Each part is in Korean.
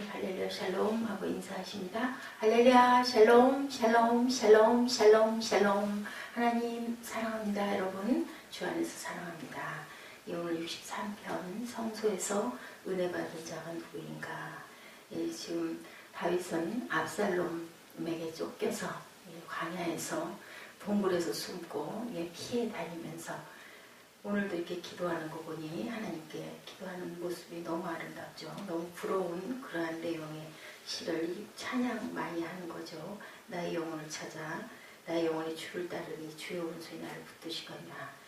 할렐루야 샬롬 하고 인사하십니다. 할렐루야 샬롬 샬롬 샬롬 샬롬 샬롬. 하나님 사랑합니다. 여러분 주 안에서 사랑합니다. 오늘 63편 성소에서 은혜 받은 자가 누구인가. 지금 다윗은 압살롬에게 쫓겨서 광야에서 동굴에서 숨고 피해 다니면서 오늘도 이렇게 기도하는 거 보니 하나님께 기도하는 모습이 너무 아름답죠. 너무 부러운 그러한 내용의 시를 찬양 많이 하는 거죠. 나의 영혼을 찾아 나의 영혼이 주를 따르니 주의 오른손이 나를 붙드시거니와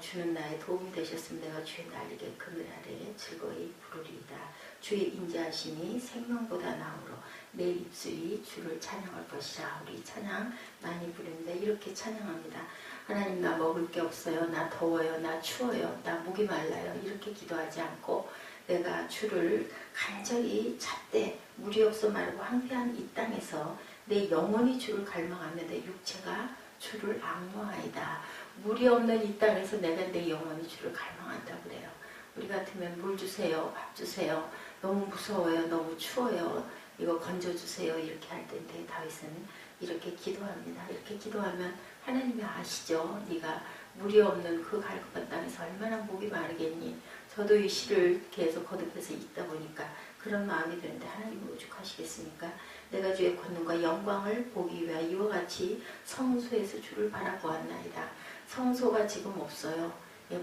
주는 나의 도움이 되셨으면 내가 주의 날개 그늘 아래 즐거이 부르리이다. 주의 인자하심이 생명보다 나으로 내 입술이 주를 찬양할 것이라. 우리 찬양 많이 부릅니다. 이렇게 찬양합니다. 하나님, 나 먹을 게 없어요. 나 더워요. 나 추워요. 나 목이 말라요. 이렇게 기도하지 않고 내가 주를 간절히 찾되 물이 없어 마르고 황폐한 이 땅에서 내 영혼이 주를 갈망하며 내 육체가 주를 앙모하이다. 물이 없는 이 땅에서 내가 내 영혼이 주를 갈망한다고 그래요. 우리 같으면 물 주세요. 밥 주세요. 너무 무서워요. 너무 추워요. 이거 건져주세요. 이렇게 할 텐데 다윗은 이렇게 기도합니다. 이렇게 기도하면 하나님이 아시죠? 네가 물이 없는 그 갈급한 땅에서 얼마나 목이 마르겠니? 저도 이 시를 계속 거듭해서 읽다 보니까 그런 마음이 드는데 하나님이 오죽하시겠습니까? 내가 주의 권능과 영광을 보기 위하여 이와 같이 성소에서 주를 바라보았나이다. 성소가 지금 없어요.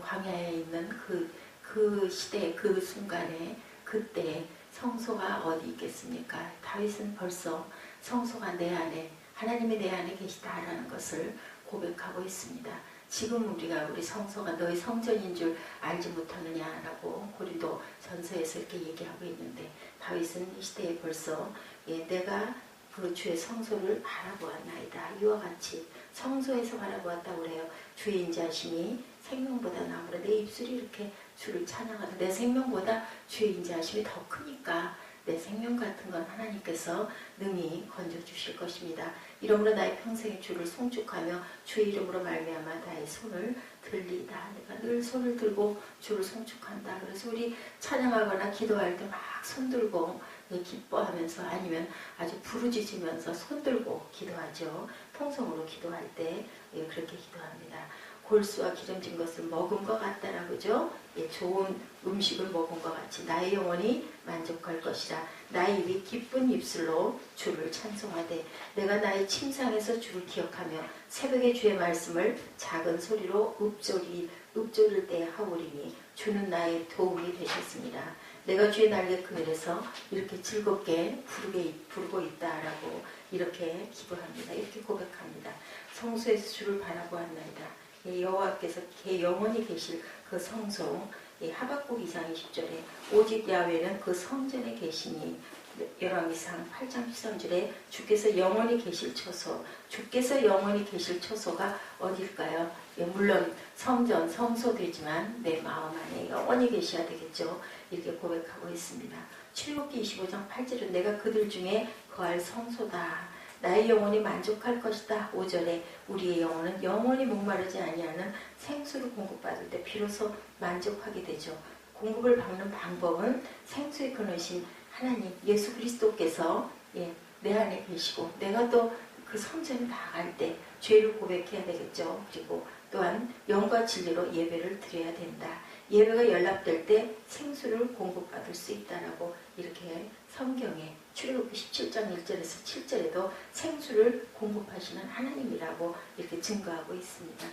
광야에 있는 그 시대 그 순간에 그때 성소가 어디 있겠습니까? 다윗은 벌써 성소가 내 안에 하나님이 내 안에 계시다라는 것을 고백하고 있습니다. 지금 우리 성소가 너희 성전인 줄 알지 못하느냐라고 고린도 전서에서 이렇게 얘기하고 있는데 다윗은 이 시대에 벌써 내가 그 주의 성소를 바라보았나이다. 이와 같이 성소에서 바라보았다고 그래요. 주의 인자하심이 생명보다 나으로 내 입술이 이렇게 주를 찬양하다. 내 생명보다 주의 인자하심이 더 크니까 내 생명 같은 건 하나님께서 능히 건져주실 것입니다. 이러므로 나의 평생에 주를 송축하며 주의 이름으로 말미암아 나의 손을 들리다. 내가 늘 손을 들고 주를 송축한다. 그래서 우리 찬양하거나 기도할 때 막 손 들고 기뻐하면서 아니면 아주 부르짖으면서 손 들고 기도하죠. 통성으로 기도할 때 그렇게 기도합니다. 골수와 기름진 것을 먹은 것 같다라고 그죠? 좋은 음식을 먹은 것 같이 나의 영혼이 만족할 것이라. 나의 입이 기쁜 입술로 주를 찬송하되 내가 나의 침상에서 주를 기억하며 새벽에 주의 말씀을 작은 소리로 읊조릴 때 하오리니 주는 나의 도움이 되셨습니다. 내가 주의 날개 그늘에서 이렇게 즐겁게 부르고 있다라고 이렇게 기도합니다. 이렇게 고백합니다. 성소에서 주를 바라보았나이다. 여호와께서 영원히 계실 그 성소 하박국 2장 20절에 오직 야훼는 그 성전에 계시니 열왕기상 8장 13절에 주께서 영원히 계실 처소. 주께서 영원히 계실 처소가 어딜까요? 물론 성전, 성소되지만 내 마음 안에 영원히 계셔야 되겠죠. 이렇게 고백하고 있습니다. 출애굽기 25장 8절은 내가 그들 중에 거할 성소다. 나의 영혼이 만족할 것이다. 5절에 우리의 영혼은 영원히 목마르지 아니하는 생수를 공급받을 때 비로소 만족하게 되죠. 공급을 받는 방법은 생수의 근원이신 하나님 예수 그리스도께서 내 안에 계시고 내가 또 그 성전에 나갈 때 죄를 고백해야 되겠죠. 그리고 또한 영과 진리로 예배를 드려야 된다. 예배가 연락될 때 생수를 공급받을 수 있다라고 이렇게 성경에 출애굽기 17장 1절에서 7절에도 생수를 공급하시는 하나님이라고 이렇게 증거하고 있습니다.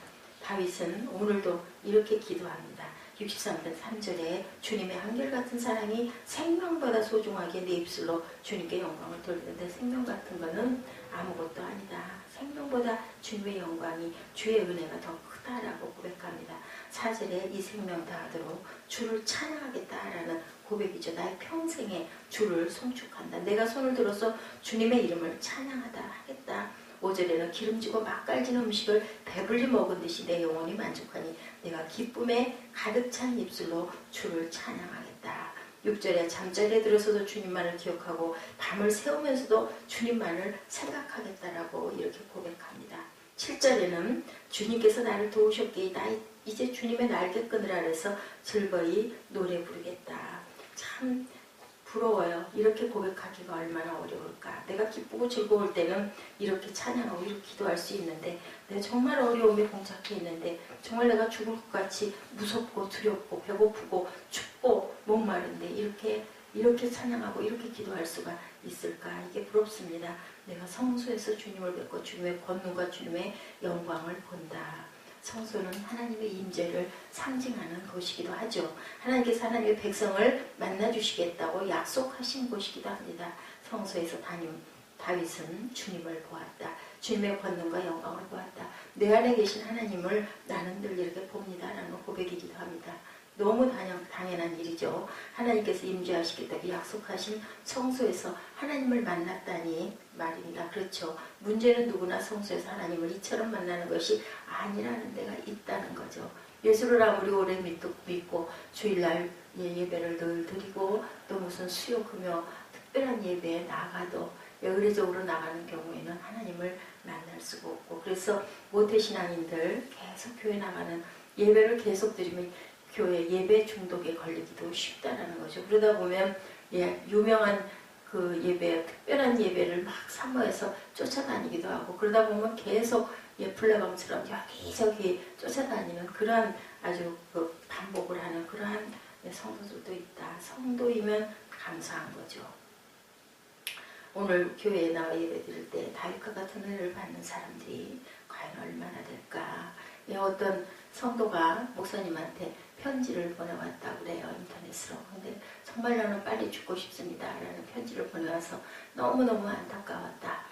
다윗은 오늘도 이렇게 기도합니다. 63편 3절에 주님의 한결같은 사랑이 생명보다 소중하게 내 입술로 주님께 영광을 돌리는데 생명 같은 거는 아무것도 아니다. 생명보다 주님의 영광이 주의 은혜가 더 크다라고 고백합니다. 4절에 이 생명 다하도록 주를 찬양하겠다라는 고백이죠. 나의 평생에 주를 송축한다. 내가 손을 들어서 주님의 이름을 찬양하다 하겠다. 5절에는 기름지고 맛깔진 음식을 배불리 먹은 듯이 내 영혼이 만족하니 내가 기쁨에 가득 찬 입술로 주를 찬양하겠다. 6절에 잠자리에 들어서도 주님만을 기억하고 밤을 새우면서도 주님만을 생각하겠다라고 이렇게 고백합니다. 7절에는 주님께서 나를 도우셨기에 나 이제 주님의 날개끈을 아래서 즐거이 노래 부르겠다. 참 부러워요. 이렇게 고백하기가 얼마나 어려울까. 내가 기쁘고 즐거울 때는 이렇게 찬양하고 이렇게 기도할 수 있는데, 내가 정말 어려움에 봉착해 있는데, 정말 내가 죽을 것 같이 무섭고 두렵고 배고프고 춥고 목마른데 이렇게 찬양하고 이렇게 기도할 수가 있을까. 이게 부럽습니다. 내가 성소에서 주님을 뵙고 주님의 권능과 주님의 영광을 본다. 성소는 하나님의 임재를 상징하는 곳이기도 하죠. 하나님께서 하나님의 백성을 만나주시겠다고 약속하신 곳이기도 합니다. 성소에서 다윗은 주님을 보았다. 주님의 권능과 영광을 보았다. 내 안에 계신 하나님을 나는 늘 이렇게 봅니다. 라는 고백이기도 합니다. 너무 당연한 일이죠. 하나님께서 임재하시겠다고 약속하신 성소에서 하나님을 만났다니 말입니다. 그렇죠. 문제는 누구나 성소에서 하나님을 이처럼 만나는 것이 아니라는 데가 있다는 거죠. 예수를 아무리 오래 믿고 주일날 예배를 늘 드리고 또 무슨 수요 금요 특별한 예배에 나가도 의례적으로 나가는 경우에는 하나님을 만날 수가 없고, 그래서 모태신앙인들 계속 교회 나가는 예배를 계속 드리면 교회 예배 중독에 걸리기도 쉽다라는 거죠. 그러다 보면 유명한 그 예배, 특별한 예배를 막 사모해서 쫓아다니기도 하고, 그러다 보면 계속 플레방처럼 여기저기 쫓아다니는 그러한 아주 그 반복을 하는 그러한 성도들도 있다. 성도이면 감사한 거죠. 오늘 교회에 나와 예배 드릴 때 다윗과 같은 은혜를 받는 사람들이 과연 얼마나 될까. 어떤 성도가 목사님한테 편지를 보내왔다고 그래요. 인터넷으로. 근데 정말 나는 빨리 죽고 싶습니다. 라는 편지를 보내와서 너무너무 안타까웠다. 다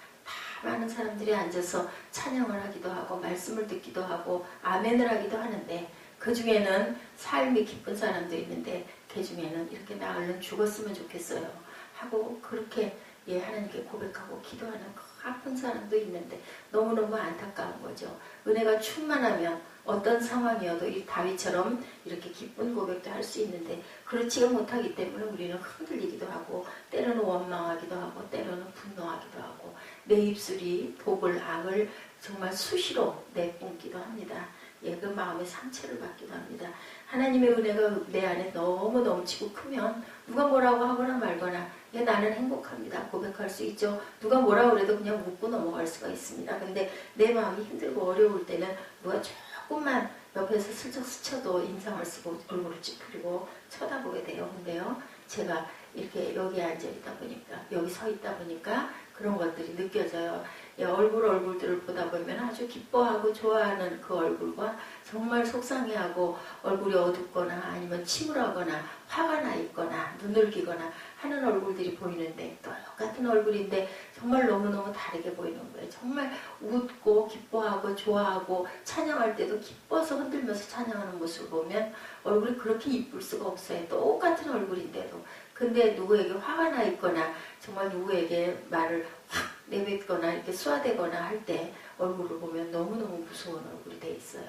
많은 사람들이 앉아서 찬양을 하기도 하고 말씀을 듣기도 하고 아멘을 하기도 하는데, 그 중에는 삶이 기쁜 사람도 있는데 그 중에는 이렇게 나 얼른 죽었으면 좋겠어요 하고 그렇게 하나님께 고백하고 기도하는 그 아픈 사람도 있는데 너무너무 안타까운 거죠. 은혜가 충만하면 어떤 상황이어도 이 다윗처럼 이렇게 기쁜 고백도 할 수 있는데 그렇지가 못하기 때문에 우리는 흔들리기도 하고 때로는 원망하기도 하고 때로는 분노하기도 하고 내 입술이 독을 악을 정말 수시로 내뿜기도 합니다. 그 마음의 상처를 받기도 합니다. 하나님의 은혜가 내 안에 너무 넘치고 크면 누가 뭐라고 하거나 말거나 나는 행복합니다. 고백할 수 있죠. 누가 뭐라고 그래도 그냥 묻고 넘어갈 수가 있습니다. 근데 내 마음이 힘들고 어려울 때는 누가 조금만 옆에서 슬쩍 스쳐도 인상을 쓰고 얼굴을 찌푸리고 쳐다보게 돼요. 근데요, 제가 이렇게 여기 앉아 있다 보니까, 여기 서 있다 보니까 그런 것들이 느껴져요. 얼굴들을 보다 보면 아주 기뻐하고 좋아하는 그 얼굴과 정말 속상해하고 얼굴이 어둡거나 아니면 침울하거나 화가 나 있거나 눈을기거나 하는 얼굴들이 보이는데 똑같은 얼굴인데 정말 너무너무 다르게 보이는 거예요. 정말 웃고 기뻐하고 좋아하고 찬양할 때도 기뻐서 흔들면서 찬양하는 모습을 보면 얼굴이 그렇게 이쁠 수가 없어요. 똑같은 얼굴인데도. 근데 누구에게 화가 나 있거나 정말 누구에게 말을 확 내뱉거나 이렇게 쏘아대거나 할 때 얼굴을 보면 너무너무 무서운 얼굴이 돼 있어요.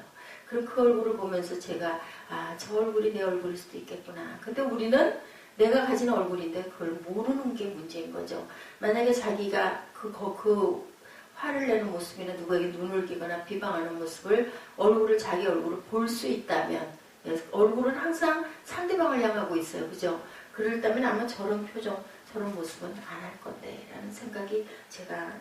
그럼 그 얼굴을 보면서 제가 저 얼굴이 내 얼굴일 수도 있겠구나. 근데 우리는 내가 가진 얼굴인데 그걸 모르는 게 문제인 거죠. 만약에 자기가 그 화를 내는 모습이나 누구에게 눈을 기거나 비방하는 모습을 자기 얼굴을 볼 수 있다면, 얼굴은 항상 상대방을 향하고 있어요. 그죠? 그렇다면 아마 저런 표정, 저런 모습은 안 할 건데 라는 생각이 제가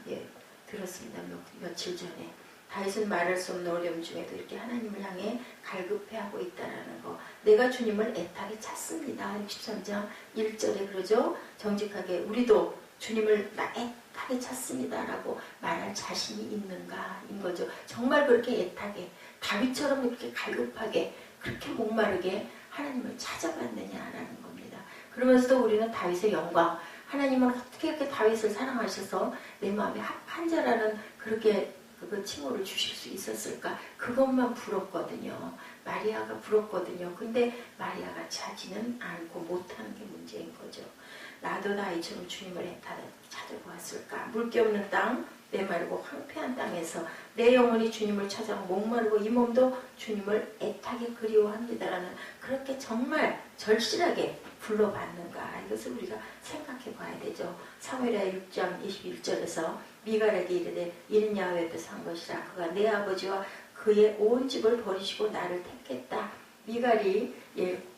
들었습니다. 며칠 전에. 다윗은 말할 수 없는 어려움 중에도 이렇게 하나님을 향해 갈급해하고 있다는 거. 내가 주님을 애타게 찾습니다. 63장 1절에 그러죠. 정직하게 우리도 주님을 애타게 찾습니다 라고 말할 자신이 있는가 인 거죠. 정말 그렇게 애타게 다윗처럼 이렇게 갈급하게 그렇게 목마르게 하나님을 찾아봤느냐라는 겁니다. 그러면서도 우리는 다윗의 영광, 하나님은 어떻게 이렇게 다윗을 사랑하셔서 내 마음에 합한 자라는 그렇게 그 칭호를 주실 수 있었을까? 그것만 부럽거든요. 마리아가 부럽거든요. 근데 마리아가 차지는 않고 못하는 게 문제인 거죠. 나도 다윗처럼 주님을 애타게 찾아보았을까? 물기 없는 땅, 메마르고 황폐한 땅에서 내 영혼이 주님을 찾아 목마르고 이 몸도 주님을 애타게 그리워합니다라는 그렇게 정말 절실하게 불러봤는가, 이것을 우리가 생각해 봐야 되죠. 사무엘하 6장 21절에서 미갈에게 이르되 이는 야훼 앞에서 한 것이라. 그가 내 아버지와 그의 온 집을 버리시고 나를 택했다. 미갈이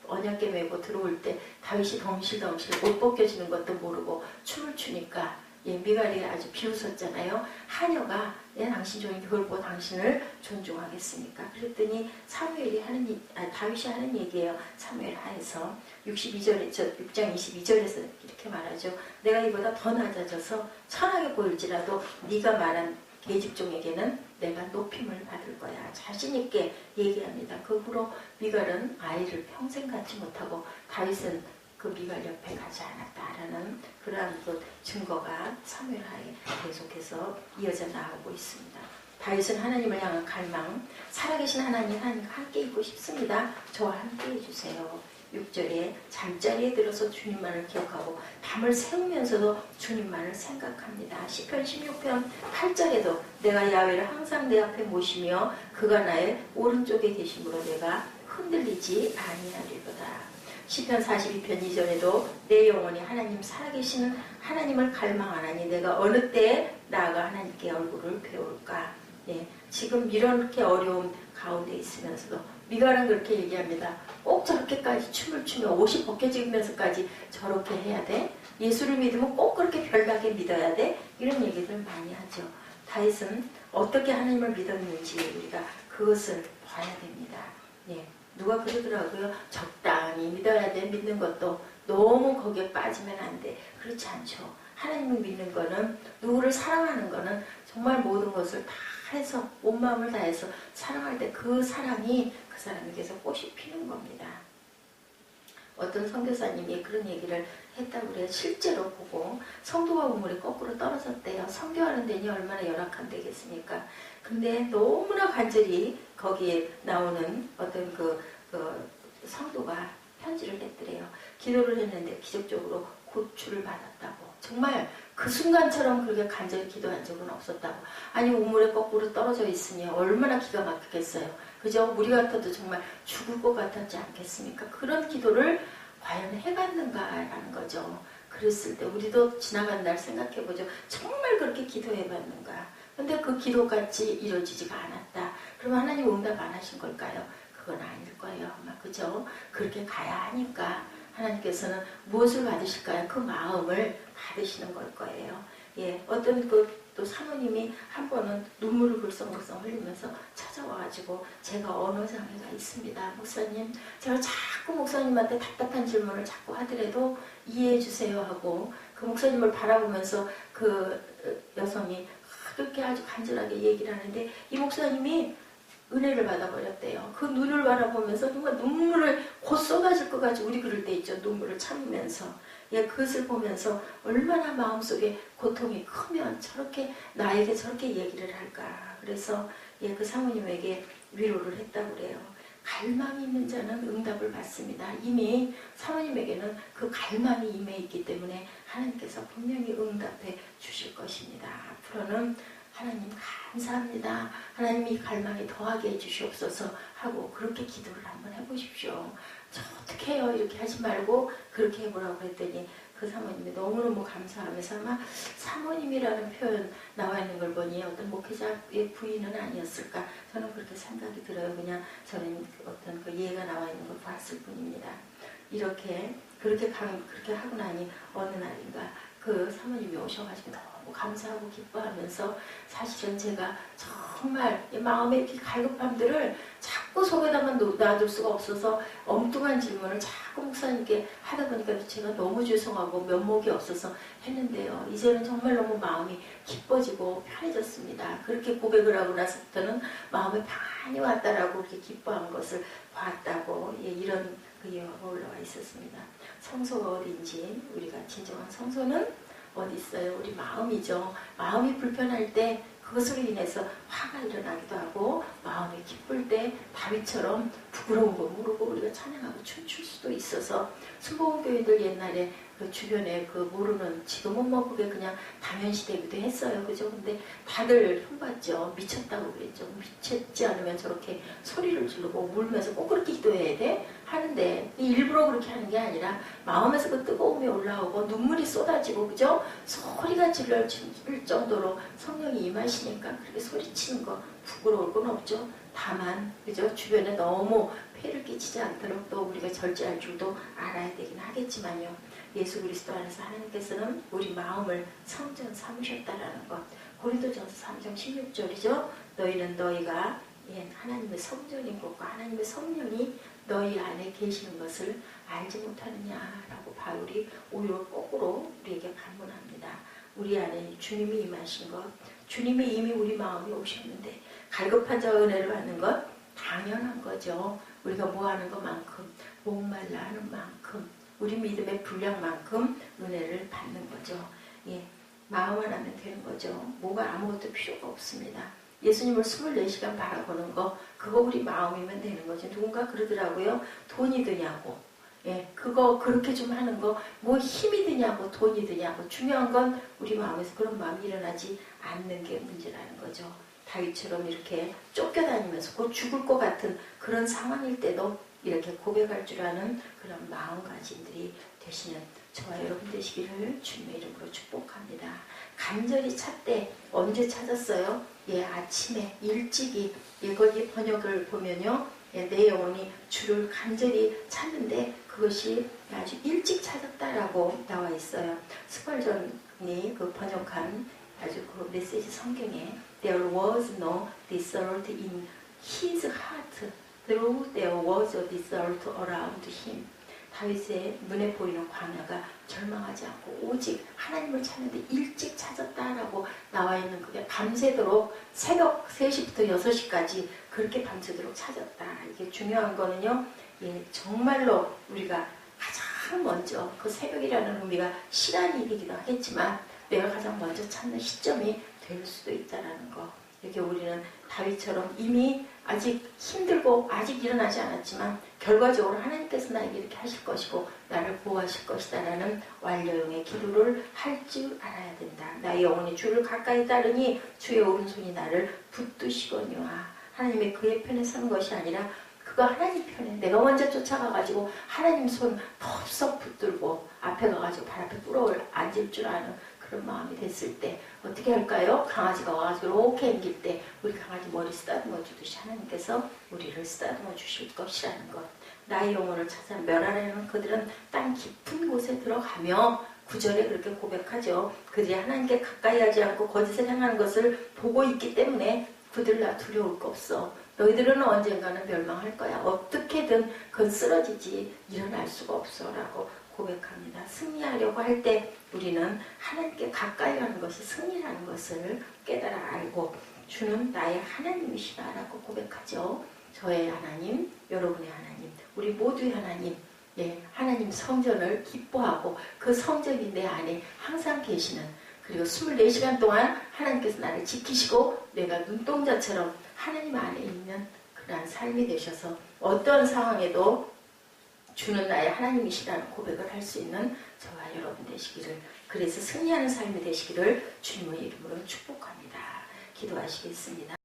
언약궤 메고 들어올 때 다윗이 덩실덩실 옷 벗겨지는 것도 모르고 춤을 추니까 미갈이 아주 비웃었잖아요. 하녀가 당신 종이 그걸 보고 당신을 존중하겠습니까? 그랬더니 다윗이 하는 얘기예요. 사무엘 하에서 62절에 6장 22절에서 이렇게 말하죠. 내가 이보다 더 낮아져서 천하게 보일지라도 네가 말한 계집종에게는 내가 높임을 받을 거야. 자신 있게 얘기합니다. 그 후로 미갈은 아이를 평생 갖지 못하고 다윗은 그 미갈 옆에 가지 않았다라는 그러한 그 증거가 사무엘하에 계속해서 이어져 나오고 있습니다. 다윗은 하나님을 향한 갈망, 살아계신 하나님과 함께 있고 싶습니다. 저와 함께 해주세요. 6절에 잠자리에 들어서 주님만을 기억하고 밤을 새우면서도 주님만을 생각합니다. 시편 16편 8절에도 내가 야훼를 항상 내 앞에 모시며 그가 나의 오른쪽에 계심으로 내가 흔들리지 아니하리로다. 시편 42편 2절에도 내 영혼이 하나님 살아계시는 하나님을 갈망하나니 내가 어느 때에 나아가 하나님께 얼굴을 배울까. 지금 이렇게 어려움 가운데 있으면서도 미갈은 그렇게 얘기합니다. 꼭 저렇게까지 춤을 추며 옷이 벗겨지면서까지 저렇게 해야 돼? 예수를 믿으면 꼭 그렇게 별나게 믿어야 돼? 이런 얘기들 많이 하죠. 다윗은 어떻게 하나님을 믿었는지 우리가 그것을 봐야 됩니다. 누가 그러더라고요. 적당히 믿어야 돼. 믿는 것도 너무 거기에 빠지면 안 돼. 그렇지 않죠. 하나님을 믿는 거는, 누구를 사랑하는 거는 정말 모든 것을 다 해서 온 마음을 다해서 사랑할 때 그 사랑이 그 사람에게서 꽃이 피는 겁니다. 어떤 선교사님이 그런 얘기를 했다고 그래요. 실제로 보고 성도와 우물이 거꾸로 떨어졌대요. 선교하는 데니 얼마나 열악한 데겠습니까? 근데 너무나 간절히 거기에 나오는 어떤 그 성도가 편지를 했더래요. 기도를 했는데 기적적으로 고출을 받았다고. 정말 그 순간처럼 그렇게 간절히 기도한 적은 없었다고. 아니 우물에 거꾸로 떨어져 있으니 얼마나 기가 막히겠어요. 그죠? 우리 같아도 정말 죽을 것 같았지 않겠습니까? 그런 기도를 과연 해봤는가라는 거죠. 그랬을 때 우리도 지나간 날 생각해보죠. 정말 그렇게 기도해봤는가. 근데 그 기도같이 이루어지지가 않았다. 그럼 하나님 응답 안 하신 걸까요? 그건 아닐 거예요. 아마 그죠? 그렇게 가야 하니까 하나님께서는 무엇을 받으실까요? 그 마음을 받으시는 걸 거예요. 어떤 또 사모님이 한 번은 눈물을 글썽글썽 흘리면서 찾아와가지고 제가 언어장애가 있습니다. 목사님, 제가 자꾸 목사님한테 답답한 질문을 자꾸 하더라도 이해해 주세요 하고 그 목사님을 바라보면서 그 여성이 그렇게 아주 간절하게 얘기를 하는데 이 목사님이 은혜를 받아버렸대요. 그 눈을 바라보면서 정말 눈물을 곧 쏟아질 것 같이 우리 그럴 때 있죠. 눈물을 참으면서. 그것을 보면서 얼마나 마음속에 고통이 크면 저렇게 나에게 저렇게 얘기를 할까. 그래서 그 사모님에게 위로를 했다고 그래요. 갈망이 있는 자는 응답을 받습니다. 이미 사모님에게는 그 갈망이 임해 있기 때문에 하나님께서 분명히 응답해 주실 것입니다. 앞으로는 하나님 감사합니다. 하나님 이 갈망에 더하게 해주시옵소서 하고 그렇게 기도를 한번 해보십시오. 저 어떻게 해요? 이렇게 하지 말고 그렇게 해보라고 했더니 그 사모님이 너무너무 감사하면서 아마 사모님이라는 표현 나와 있는 걸 보니 어떤 목회자의 부인은 아니었을까 저는 그렇게 생각이 들어요. 그냥 저는 어떤 그 예가 나와 있는 걸 봤을 뿐입니다. 그렇게 하고 나니 어느 날인가 그 사모님이 오셔가지고 너무 감사하고 기뻐하면서 사실은 제가 정말 마음의 이렇게 갈급함들을 자꾸 속에다만 놔둘 수가 없어서 엉뚱한 질문을 자꾸 목사님께 하다 보니까 제가 너무 죄송하고 면목이 없어서 했는데요. 이제는 정말 너무 마음이 기뻐지고 편해졌습니다. 그렇게 고백을 하고 나서부터는 마음에 평안이 왔다라고 그렇게 기뻐한 것을 봤다고 이런 그 예화가 올라와 있었습니다. 성소가 어디인지 우리가 진정한 성소는 어디 있어요? 우리 마음이죠. 마음이 불편할 때 그것으로 인해서 화가 일어나기도 하고 마음이 기쁠 때 다윗처럼 부끄러운 거 모르고 우리가 찬양하고 춤출 수도 있어서 순복음교회들 옛날에 그 주변에 그 모르는 지금은 뭐 그게 그냥 당연시되기도 했어요. 그죠? 근데 다들 흉봤죠. 미쳤다고 그랬죠. 미쳤지 않으면 저렇게 소리를 지르고 울면서 꼭 그렇게 기도해야 돼? 하는데 일부러 그렇게 하는 게 아니라 마음에서 그 뜨거움이 올라오고 눈물이 쏟아지고 그죠? 소리가 질릴 정도로 성령이 임하시니까 그렇게 소리치는 거 부끄러울 건 없죠. 다만 그죠? 주변에 너무 폐를 끼치지 않도록 또 우리가 절제할 줄도 알아야 되긴 하겠지만요. 예수 그리스도 안에서 하나님께서는 우리 마음을 성전 삼으셨다라는 것. 고린도전서 3장 16절이죠. 너희는 너희가 하나님의 성전인 것과 하나님의 성령이 너희 안에 계시는 것을 알지 못하느냐라고 바울이 오히려 거꾸로 우리에게 반문합니다. 우리 안에 주님이 임하신 것, 주님이 이미 우리 마음에 오셨는데 갈급한 자가 은혜를 받는 것 당연한 거죠. 우리가 뭐하는 것만큼, 목말라 하는 만큼, 우리 믿음의 분량만큼 은혜를 받는 거죠. 마음만 하면 되는 거죠. 뭐가 아무것도 필요가 없습니다. 예수님을 24시간 바라보는 거, 그거 우리 마음이면 되는 거죠. 누군가 그러더라고요. 돈이 드냐고. 그거 그렇게 좀 하는 거, 뭐 힘이 드냐고, 돈이 드냐고. 중요한 건 우리 마음에서 그런 마음이 일어나지 않는 게 문제라는 거죠. 다윗처럼 이렇게 쫓겨다니면서 곧 죽을 것 같은 그런 상황일 때도 이렇게 고백할 줄 아는 그런 마음가짐들이 되시는 저와 여러분 되시기를 주님의 이름으로 축복합니다. 간절히 찾되 언제 찾았어요? 아침에 일찍이 거기 번역을 보면요. 내 영혼이 주를 간절히 찾는데 그것이 아주 일찍 찾았다라고 나와 있어요. 스펄전이 그 번역한 아주 그 메시지 성경에 There was no desert in his heart, though there was a desert around him. 다윗의 눈에 보이는 광야가 절망하지 않고 오직 하나님을 찾는데 일찍 찾았다라고 나와 있는 그게 밤새도록 새벽 3시부터 6시까지 그렇게 밤새도록 찾았다. 이게 중요한 거는요. 정말로 우리가 가장 먼저 그 새벽이라는 의미가 시간이 되기도 하겠지만 내가 가장 먼저 찾는 시점이 될 수도 있다는 거. 이렇게 우리는 다윗처럼 이미 아직 힘들고 아직 일어나지 않았지만 결과적으로 하나님께서 나에게 이렇게 하실 것이고 나를 보호하실 것이다라는 완료형의 기도를 할 줄 알아야 된다. 나의 영혼이 주를 가까이 따르니 주의 오른손이 나를 붙드시거니와. 하나님의 그의 편에 서는 것이 아니라 그거 하나님 편에 내가 먼저 쫓아가가지고 하나님 손 덥석 붙들고 앞에 가가지고 발 앞에 꿇어 앉을 줄 아는 그런 마음이 됐을 때 어떻게 할까요? 강아지가 와가지고 이렇게 앵길 때 우리 강아지 머리 쓰다듬어 주듯이 하나님께서 우리를 쓰다듬어 주실 것이라는 것. 나의 영혼을 찾아 멸하려는 그들은 땅 깊은 곳에 들어가며 9절에 그렇게 고백하죠. 그들이 하나님께 가까이 하지 않고 거짓을 행하는 것을 보고 있기 때문에 그들 나 두려울 거 없어. 너희들은 언젠가는 멸망할 거야. 어떻게든 그건 쓰러지지 일어날 수가 없어 라고 고백합니다. 승리하려고 할 때 우리는 하나님께 가까이 가는 것이 승리라는 것을 깨달아 알고 주는 나의 하나님이시다라고 고백하죠. 저의 하나님, 여러분의 하나님, 우리 모두의 하나님, 하나님 성전을 기뻐하고 그 성전이 내 안에 항상 계시는, 그리고 24시간 동안 하나님께서 나를 지키시고 내가 눈동자처럼 하나님 안에 있는 그러한 삶이 되셔서 어떤 상황에도 주는 나의 하나님이시라는 고백을 할 수 있는 저와 여러분 되시기를, 그래서 승리하는 삶이 되시기를 주님의 이름으로 축복합니다. 기도하시겠습니다.